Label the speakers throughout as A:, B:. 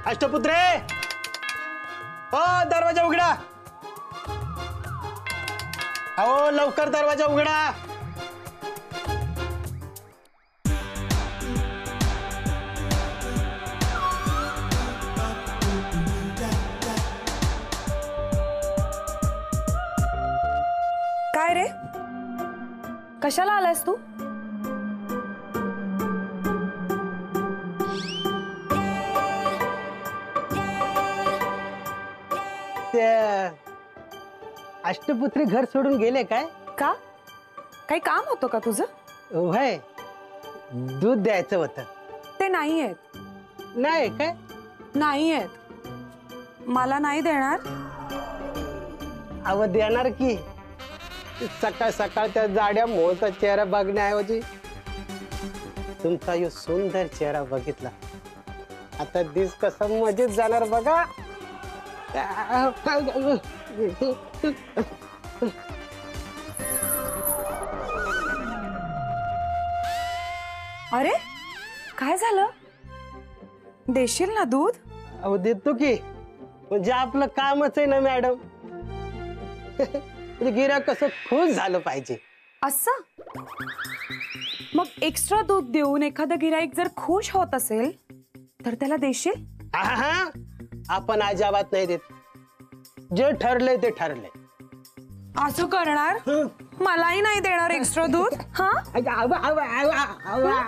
A: अष्टपुत्रे ओ दरवाजा उघडा. अहो लवकर दरवाजा उघडा.
B: काय रे, कशाला आलास तू?
A: अष्टपुत्री घर सोडून गेले काय?
B: का? काही काम होतं का तुझं?
A: होय, दूध द्यायचं होतं.
B: ते नाही आहेत.
A: नाही काय?
B: नाही आहेत. मला नाही देणार?
A: अव देणार की. सकाळ सकाळ त्या जाड्या मोहचा चेहरा बघण्याऐवजी तुमचा यो सुंदर चेहरा बघितला. आता दिस कसं मजेत जाणार बघा.
B: अरे काय झालं? देशील ना दूध?
A: अहो देतो की, म्हणजे आपलं कामच आहे ना मॅडम. गिऱ्हाईक कसं खुश झालं पाहिजे.
B: असं मग एक्स्ट्रा दूध देऊन एखादं गिऱ्हाईक जर खुश होत असेल तर त्याला देशील?
A: हा, आपण अजिबात नाही देत. जे ठरलंय ते ठरलंय.
B: असं करणार? मलाही नाही देणार एक्स्ट्रा दूध? हा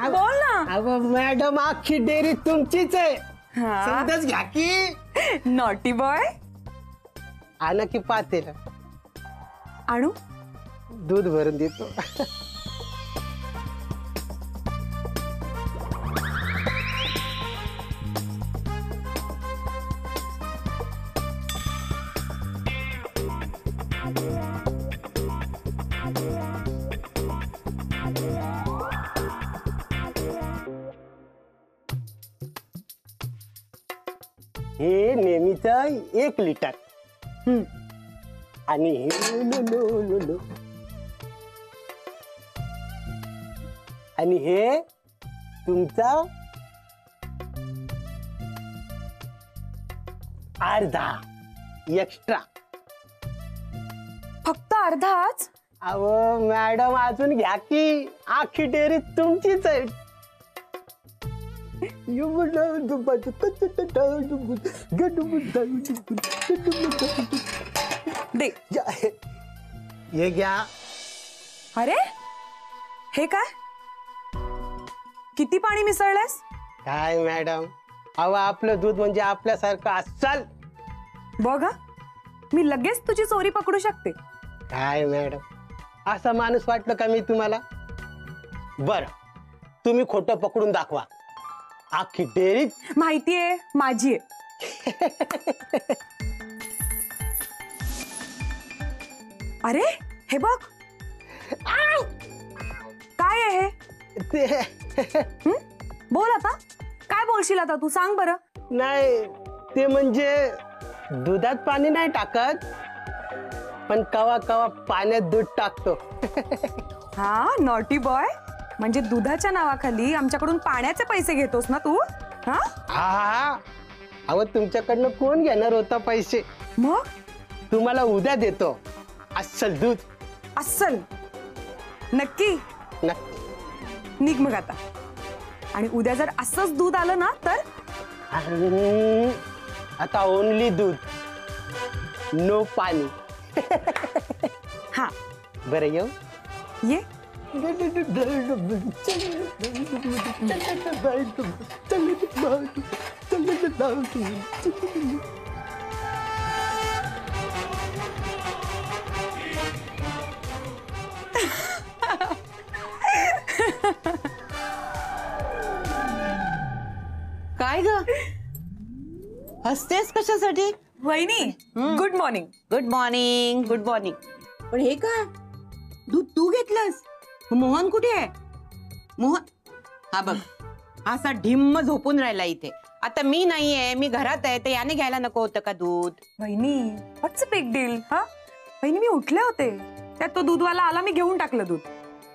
B: बोल ना.
A: अहो मॅडम, अख्खी डेअरी तुमचीच आहे.
B: हा.
A: समजच घ्या की.
B: Naughty boy.
A: आणा की पातेल,
B: आणू?
A: दूध भरून देतो. हे नेहमीचं 1 लिटर. आणि हे आणि हे तुमचा अर्धा एक्स्ट्रा.
B: फक्त अर्धाच?
A: अहो मॅडम, अजून घ्या की. आखी डेअरी तुमचीच आहे.
B: दे.
A: हे घ्या.
B: अरे हे काय? किती पाणी मिसळलंस?
A: काय मॅडम, अहो आपलं दूध म्हणजे आपल्यासारखं अस्सल.
B: बघ, मी लगेच तुझी चोरी पकडू शकते.
A: काय मॅडम, असा माणूस वाटलं का मी तुम्हाला? बर, तुम्ही खोटं पकडून दाखवा. आखी डेअरी
B: माहितीये माझी आहे. अरे हे बघ. काय आहे हे? बोल आता. काय बोलशील आता तू? सांग बरं.
A: नाही, ते म्हणजे दुधात पाणी नाही टाकत, पण कवा कवा पाण्यात दूध टाकतो.
B: हा, नॉटी बॉय. म्हणजे दुधाच्या नावाखाली आमच्याकडून पाण्याचे पैसे घेतोस ना तू? हा
A: हा. अहो तुमच्याकडनं कोण घेणार होता पैसे?
B: मग
A: तुम्हाला उद्या देतो अस्सल दूध.
B: अस्सल? नक्की?
A: नक्की.
B: निघ मग आता. आणि उद्या जर असंच दूध आलं ना तर?
A: आता ओनली दूध, नो पाणी.
B: हा
A: बरं येऊ?
B: ये.
C: काय ग, हसतेस कशासाठी?
B: वहिनी, good morning.
C: Good morning. Good morning. पण हे काय, दूध तू घेतलंस? मोहन कुठे आहे? मोहन हा बघ, असा ढिम्म झोपून राहिला इथे. आता मी नाहीये, मी घरात आहे, तर याने घ्यायला नको होतं का दूध?
B: वहिनी, व्हॉट्स अ बिग डील? हा वहिनी, मी उठले होते. त्यात तो दूधवाला आला, मी घेऊन टाकलं दूध.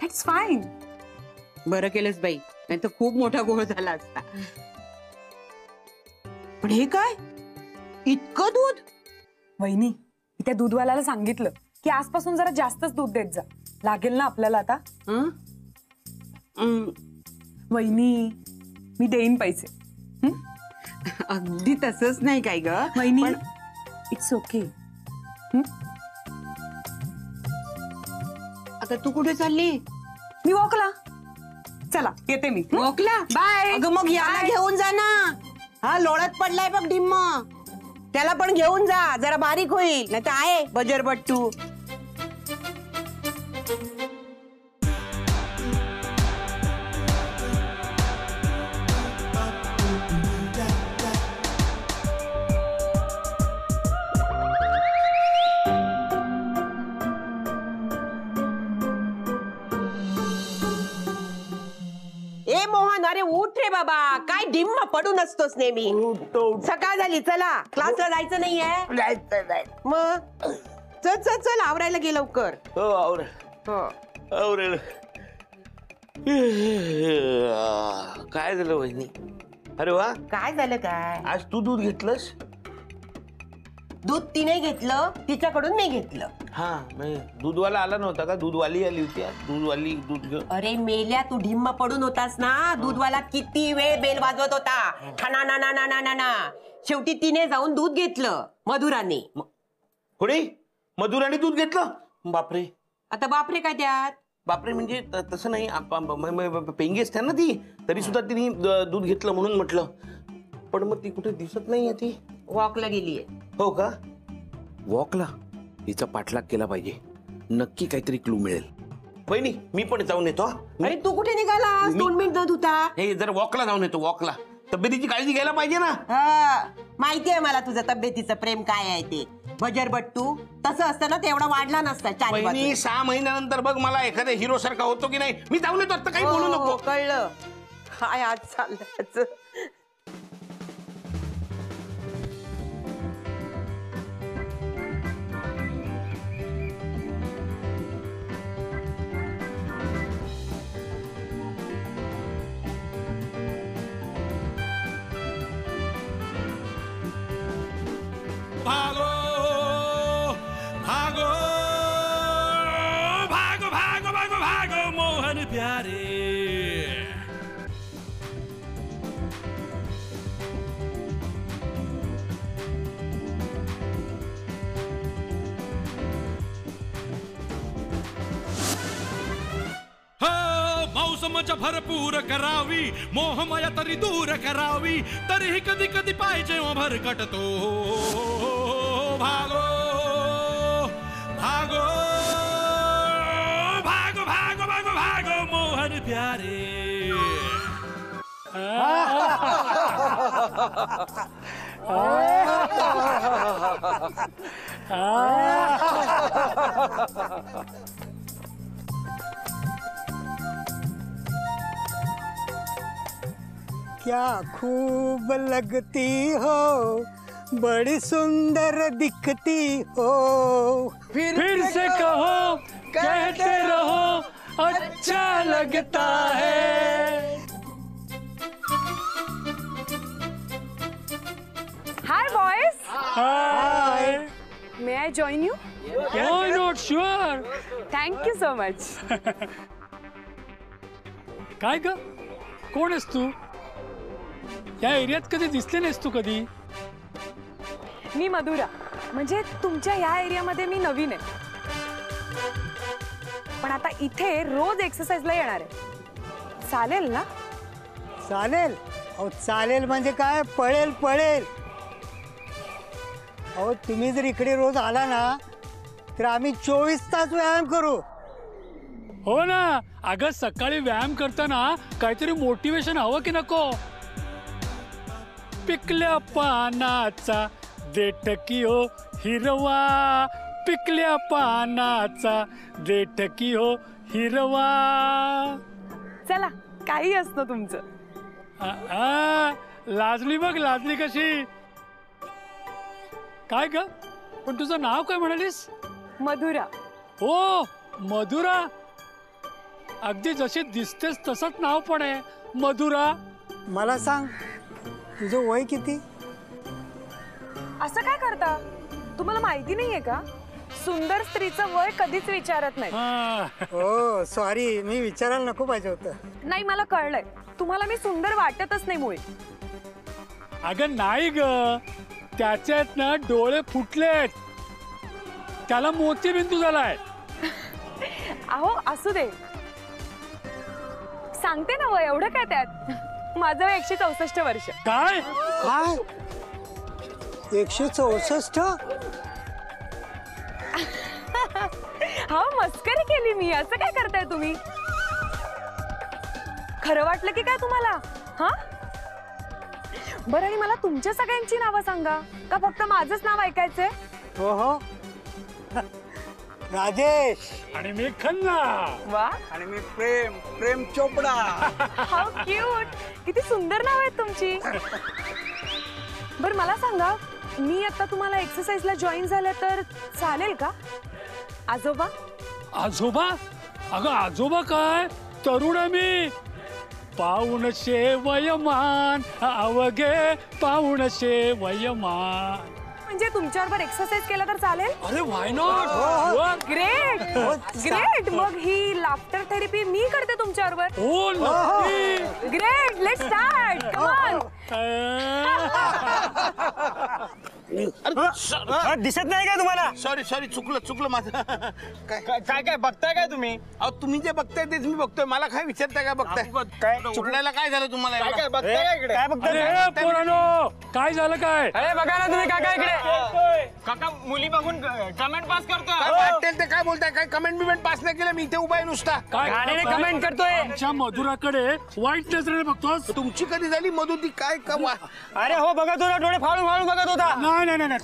B: That's fine.
C: बरं केलंस बाई, नाही तर खूप मोठा गोळ झाला असता. पण हे काय, इतकं दूध?
B: वहिनी, मी त्या दूधवाल्याला सांगितलं की आजपासून जरा जास्तच दूध देत जा, लागेल ना आपल्याला आता.
C: हं?
B: वहिनी, मी देईन पैसे.
C: अगदी तसंच नाही काय ग
B: वहिनी, इट्स ओके.
C: आता तू कुठे चालली?
B: मी वॉकला. चला येते मी.
C: मोकला
B: बाय.
C: अगं मग याला घेऊन जा ना. हा लोळत पडलाय बघ डिम्म, त्याला पण घेऊन जा, जरा बारीक होईल. नाही तर आहे बजरबट्टू. ए मोहन, अरे उठ रे बाबा, काय डिम्म पडून असतोस नेहमी. सकाळ झाली, चला क्लासला जायचं नाहीये. मग चल चल चल, आवरायला गे लवकर.
D: हो आवर
C: हो.
D: आवर. काय झालं वहिनी? अरे वा,
C: काय झालं काय?
D: आज तू दूध घेतलंस?
C: दूध तिने घेतलं, तिच्याकडून मी घेतलं.
D: हा, नाही दूधवाला आला नव्हता का? दूधवाली आली होती आज. दूधवाली दूध घेऊन.
C: अरे मेल्या, तू ढिम्म पडून होतास ना. दूधवाला किती वेळ बेल वाजवत होता, ठना ना ना ना ना ना ना. शेवटी तिने जाऊन दूध घेतलं मधुराने.
D: कोणी? मधुराने दूध घेतलं? बापरे.
C: आता बापरे काय त्यात?
D: बापरे म्हणजे तसं नाही, पेंगी असते ना ती, तरी सुद्धा तिने दूध घेतलं म्हणून म्हटलं. पण मग ती कुठे दिसत नाहीये. ती
C: वॉकला गेलीये.
D: हो का? वॉकला? हिचा पाठलाग केला पाहिजे, नक्की काहीतरी क्लू मिळेल. वहिनी, मी पण जाऊन येतो.
C: अरे तू कुठे निघाला? 2 मिनिट न धुता.
D: हे जर वॉकला जाऊन येतो. वॉकला तब्येतीची काळजी घ्यायला पाहिजे ना.
C: माहिती आहे मला तुझं तब्येतीचं प्रेम काय आहे ते. बजरबट्टू, तसं असतं ना तेवढा वाढला नसता. चारी
D: वहिनी,
C: बाजूने.
D: 6 महिन्यानंतर बघ मला एखाद्या हिरो सारखा होतो की नाही. मी जाऊन येतो, आता काही बोलू
C: हो,
D: नको.
C: कळलं काय आज चाललं.
E: भागो भागो भागो भागो भागो भागो मोहन प्यारे. मौसमच्या भरपूर करावी, मोहमाया तरी दूर करावी, तरीही कधी कधी पाहिजे भरकटतो. भागो भागो भागो भागो भागो भागो मोहन प्यारे.
A: क्या खूब लगती हो, बड़ी सुंदर दिखती हो.
F: फिर से कहो, कहते रहो, अच्छा लगता है.
B: Hi boys,
F: hi.
B: May I join you?
F: Why not? Sure.
B: Thank you so much.
F: काय ग, कोण आहेस तू? या एरियात कधी दिसले नाहीस तू कधी?
B: मी मधुरा, म्हणजे तुमच्या या एरियामध्ये मी नवीन आहे, पण आता इथे रोज एक्सरसाइजला येणार आहे. चालेल ना?
A: चालेल. अहो चालेल म्हणजे काय, पळेल पळेल. अहो तुम्ही जर इकडे रोज आला ना तर आम्ही 24 तास व्यायाम करू.
F: हो ना. अगं सकाळी व्यायाम करताना काहीतरी मोटिवेशन हवं की नको? पिकल्या पानाचा देठकी हो हिरवा, पिकल्या पानाचा देठकी हो हिरवा.
B: चला, काही असतं तुमचं.
F: लाजली बघ, लाजली कशी. काय ग, पण तुझं नाव काय म्हणालीस?
B: मधुरा.
F: हो मधुरा, अगदी जशी दिसतेस तसंच नाव पण आहे मधुरा.
G: मला सांग, तुझं वय किती?
B: असं काय करता? तुम्हाला माहिती नाहीये का? सुंदर स्त्रीचं वय कधीच विचारत नाही.
F: हा.
G: हो सॉरी, मी विचारायला नको पाहिजे होतं.
B: नाही, मला कळलंय तुम्हाला मी सुंदर वाटतच नाही मुळे.
F: अगं नाही ग, त्याच्यात ना डोळे फुटलेत, त्याला मोतीबिंदू झालाय.
B: अहो असू दे, सांगते ना वय, एवढं काय त्यात. माझं वय 164 वर्ष.
F: काय?
G: काय 164?
B: हा मस्करी केली मी. असं काय करताय तुम्ही? खरं वाटलं की काय तुम्हाला? हा बरं, आणि मला तुमच्या सगळ्यांची नावं सांगा, का फक्त माझंच नाव ऐकायचंय?
G: हो हो, राजेश.
F: आणि मी खन्ना.
B: वा,
G: आणि मी प्रेम चोपडा.
B: How cute. किती सुंदर नाव आहेत तुमची. बरं मला सांगा, मी आता तुम्हाला एक्सरसाइजला जॉईन झाले तर चालेल का? आजोबा?
F: आजोबा? अगं आजोबा काय, तरुण आहे मी. पाऊणशे वयमान, अवघे पाऊणशे वयमान.
B: म्हणजे तुमच्याबरोबर एक्सरसाइज केला तर चालेल?
F: अरे व्हाय नॉट.
B: Great great. मग ही लाफ्टर थेरपी मी करते तुमच्याबरोबर.
F: ओ नक्की.
B: Great, let's start. Come on.
G: दिसत नाही का तुम्हाला?
D: सॉरी चुकलं माझं.
H: काय बघताय काय तुम्ही?
D: अहो तुम्ही जे बघताय तेच मी बघतोय. मला काय विचारताय काय बघताय?
H: काय
D: चुकण्याला काय झालं तुम्हाला?
H: काय बघताय काय इकडे? काय बघताय?
F: अरे पोरांनो, काय झालं काय?
H: अरे बघा ना तुम्ही काका इकडे. काका मुली बघून कमेंट पास
D: काय
H: करतोय.
D: वाटेल ते काय बोलताय? काय कमेंट बिमेंट पास नाही केलं मी, इथे उभा आहे नुसता.
F: काय
H: गाण्याने कमेंट करतोय.
F: आमच्या मधुराकडे वाईट नजरेने बघतोस?
D: तुमची कधी झाली मधू ती काय का
H: अरे हो बघत होता, डोळे फाळून बघत होता.
F: नाही,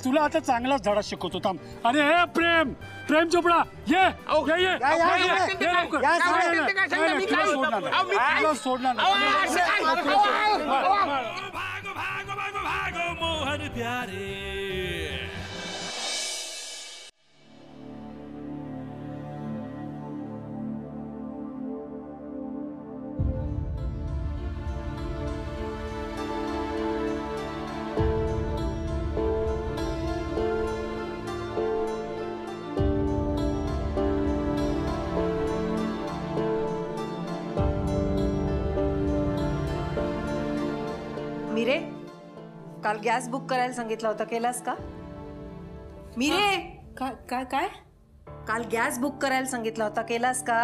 F: तुला आता चांगलाच धडा शिकवतो. थांब. अरे हे प्रेम चोपडा, ये ये ये.
D: काय
F: ये
D: वाटेल ते
F: लवकर.
D: काय
F: नाही,
D: वाटेल ते काय सांगा,
F: नाही,
D: मी
F: तुला
D: काय-
F: सोडणार नाही.
D: अहो, मी काय-
F: तुला सोडणार नाही.
D: अहो, असं काय-
E: भागो भागो भागो भागो मोहन प्यारे.
I: मिरे, काल गॅस बुक करायला सांगितला होता, केलास का? मिरे,
J: काय काय?
I: काल गॅस बुक करायला सांगितला होता, केलास का?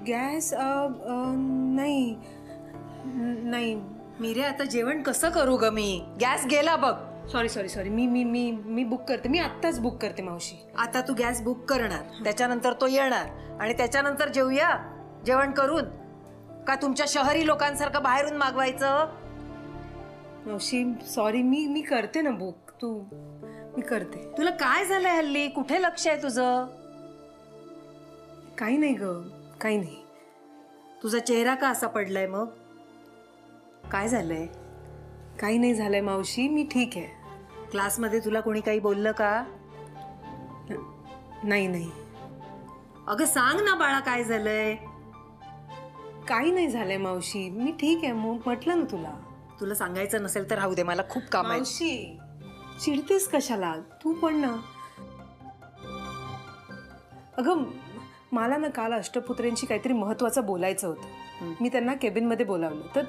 J: गॅस नाही नाही.
I: मिरे, आता जेवण कसं करू ग मी? गॅस गेला बघ.
J: सॉरी मी मी मी मी बुक करते. मी आत्ताच बुक करते मावशी.
I: आता तू गॅस बुक करणार, त्याच्यानंतर तो येणार, आणि त्याच्यानंतर जेवूया जेवण करून, का तुमच्या शहरी लोकांसारखं बाहेरून मागवायचं?
J: मावशी सॉरी, मी करते ना बुक. मी करते.
I: तुला काय झालंय हल्ली? कुठे लक्ष आहे तुझं?
J: काही नाही ग, काही नाही.
I: तुझा चेहरा का असा पडलाय मग? काय झालंय?
J: काही नाही झालंय मावशी, मी ठीक आहे.
I: क्लासमध्ये तुला कोणी काही बोललं का?
J: नाही.
I: अगं सांग ना बाळा, काय झालंय?
J: काही नाही झालंय मावशी, मी ठीक आहे. म्हटलं ना तुला.
I: तुला सांगायचं नसेल तर राहू दे, मला खूप काम आहे.
J: मावशी चिडतेस कशाला? तू पण ना. अगं मला ना काल अष्टपुत्र्यांशी काहीतरी महत्वाचं बोलायचं होतं. मी त्यांना केबिन मध्ये बोलावलं, तर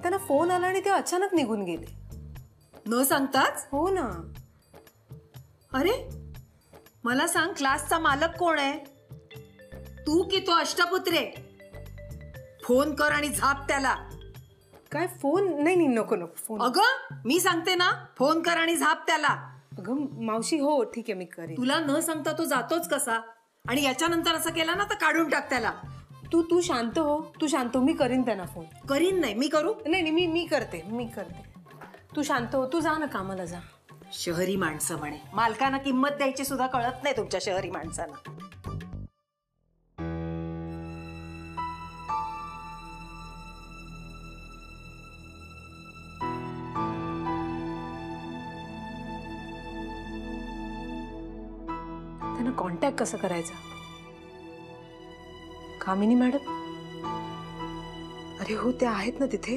J: त्यांना फोन आला आणि ते अचानक निघून गेले.
I: न सांगताच?
J: हो ना.
I: अरे मला सांग, क्लासचा मालक कोण आहे? तू की तो अष्टपुत्रे? फोन कर आणि झाप त्याला.
J: काय फोन? नाही नको फोन.
I: अगं मी सांगते ना, फोन कर आणि झाप त्याला.
J: अगं मावशी हो ठीक आहे, मी करेन.
I: तुला न सांगता तो जातोच कसा? आणि याच्यानंतर असं केला ना तर काढून टाक त्याला.
J: तू शांत हो, मी करीन त्यांना फोन.
I: करीन नाही, मी करू?
J: नाही मी करते. तू शांत हो, तू जा ना, कामाला जा.
I: शहरी माणसं म्हणे, मालकांना किंमत द्यायची सुद्धा कळत नाही तुमच्या शहरी माणसांना.
J: त्यांना कॉन्टॅक्ट कसं करायचा? कामिनी मॅडम? अरे हो, त्या आहेत ना तिथे.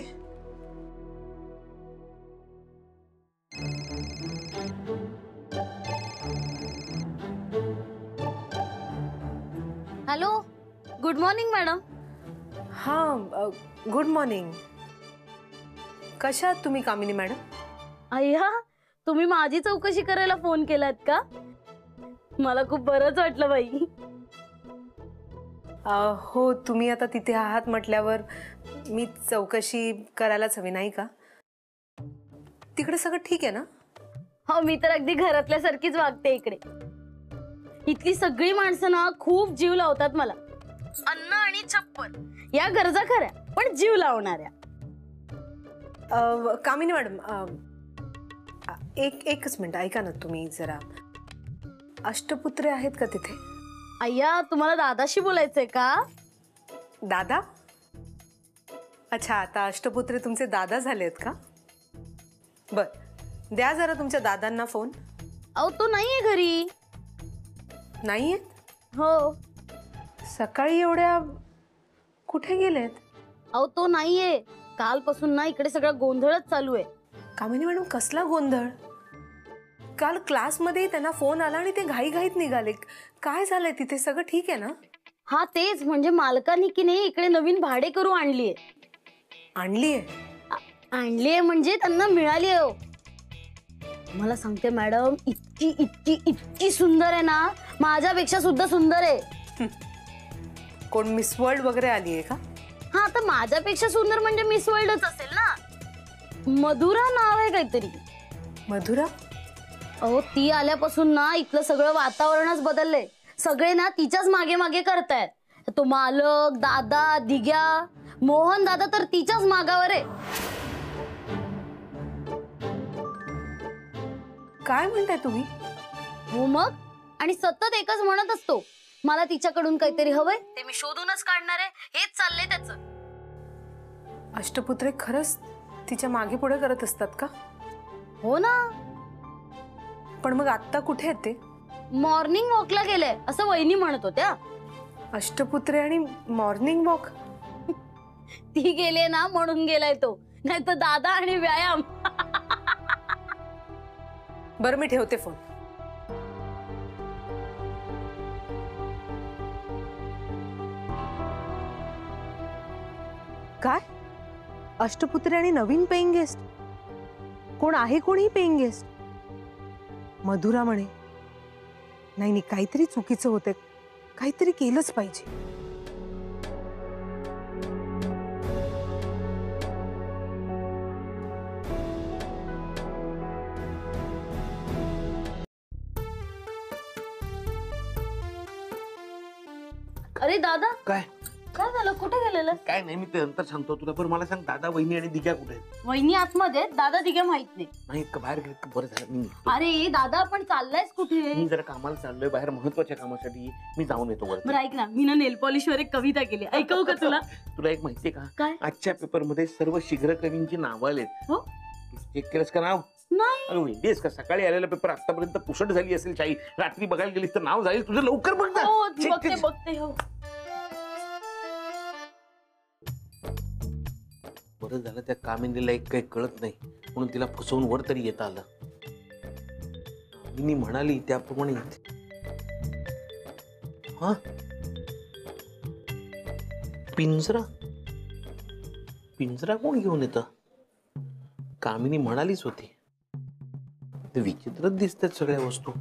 K: Hello, good morning madam.
J: हां, गुड मॉर्निंग. कशा आहात तुम्ही कामिनी मॅडम?
K: अय्या, तुम्ही माझी चौकशी करायला फोन केलात का? मला खूप बरंच वाटलं बाई.
J: हो, तुम्ही आता तिथे आहात म्हटल्यावर मी चौकशी करायलाच हवी नाही का? तिकडे सगळं ठीक आहे ना?
K: हो, मी तर अगदी घरातल्यासारखीच वागते इकडे. इथली सगळी माणसं ना खूप जीव लावतात मला. अन्न आणि छप्पर या गरजा खऱ्या, पण जीव लावणाऱ्या.
J: कामिनी मॅडम, एकच मिनिट ऐका ना तुम्ही जरा. अष्टपुत्रे आहेत का तिथे?
K: अय्या, तुम्हाला दादाशी बोलायचंय का?
J: दादा? अच्छा, आता अष्टपुत्रे तुमचे दादा झालेत का? बर, द्या जरा तुमच्या दादांना फोन.
K: अहो, तो नाहीये घरी.
J: नाहीये?
K: हो.
J: सकाळी एवढ्या कुठे गेलेत?
K: अहो, तो नाहीये. कालपासून ना इकडे सगळा गोंधळच चालू आहे.
J: कामिनी मॅडम, कसला गोंधळ? काल क्लासमध्ये त्यांना फोन आला आणि ते घाईघाईत निघाले. काय झालंय तिथे? सगळं ठीक आहे ना?
K: हा, तेच म्हणजे मालकाने की नाही इकडे नवीन भाडेकरू आणलीये. आणलीये म्हणजे त्यांना मिळाली आहे. मला सांगते मॅडम, इतकी इतकी इतकी सुंदर आहे ना, माझ्यापेक्षा सुद्धा सुंदर आहे.
J: कोण मिस वर्ल्ड वगैरे आली आहे का?
K: हा, तर माझ्यापेक्षा सुंदर म्हणजे मिस वर्ल्डच असेल ना. मधुरा नाव आहे काहीतरी.
J: मधुरा?
K: अहो, ती आल्यापासून ना इथलं सगळं वातावरणच बदललंय. सगळे ना तिच्याच मागे मागे करतायत. तो मालक, दादा, दिग्या, मोहन दादा तर तिच्याच मागावर आहे.
J: काय म्हणताय तुम्ही?
K: हो मग, आणि सतत एकच म्हणत असतो, मला तिच्याकडून काहीतरी हवंय, ते मी शोधूनच काढणार आहे. हेच चाललंय त्याचं.
J: अष्टपुत्रे खरंच तिच्या मागे पुढे करत असतात का?
K: हो ना.
J: पण मग आत्ता कुठे आहेत ते?
K: मॉर्निंग वॉकला गेले असं वहिनी म्हणत होत्या.
J: अष्टपुत्रे आणि मॉर्निंग वॉक?
K: ती गेले ना म्हणून गेलाय तो, नाही तर दादा आणि व्यायाम.
J: बरं, मी ठेवते फोन. काय? अष्टपुत्रे आणि नवीन पेइंग गेस्ट? कोण आहे? कोणी पेइंग गेस्ट? मधुरा म्हणे. नाही, काहीतरी चुकीचं होतंय. काहीतरी केलंच पाहिजे.
K: अरे दादा,
D: काय
K: काय झालं? कुठे गेलेलं?
D: काय नाही, मी ते नंतर सांगतो तुला. पण मला सांग, दादा, वहिनी आणि दिग्या कुठे आहेत?
K: वहिनी आतमध्ये, दादा दिग्या माहित नाही.
D: नाही का बाहेर गेले? बरं झालं मी निघतो.
K: अरे दादा, आपण चाललायस कुठे?
D: मी जरा कामाला चाललोय बाहेर, महत्वाच्या कामासाठी. मी जाऊन येतो वरती.
K: बरं ऐक ना, मी ना नेल पॉलिश वर एक कविता केली, ऐकवू का तुला?
D: तुला एक माहितीये का?
K: काय?
D: आजच्या पेपर मध्ये सर्व शीघ्र कवींची नावं आलेत.
K: हो?
D: चेक केलंस का नाव?
K: नाही.
D: अरे वेंडीस का? सकाळी आलेला पेपर आतापर्यंत पुसट झाली असेल शाही. रात्री बघायला गेलीस तर नाव जाईल तुझं. लवकर बघ ना.
K: हो,
D: चेक
K: बघते
D: कर.
K: बघते. हो,
D: बरं झालं त्या कामिनीला एक काही कळत नाही, म्हणून तिला फसवून वर तरी येता आलं. कामिनी म्हणाली त्याप्रमाणे. हा, पिंजरा. पिंजरा कोण घेऊन येतं? कामिनी म्हणालीच होती. ते विचित्रच दिसतात सगळ्या वस्तू.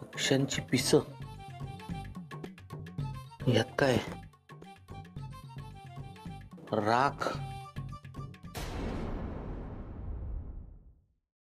D: पक्ष्यांची पिस. यात काय? राख.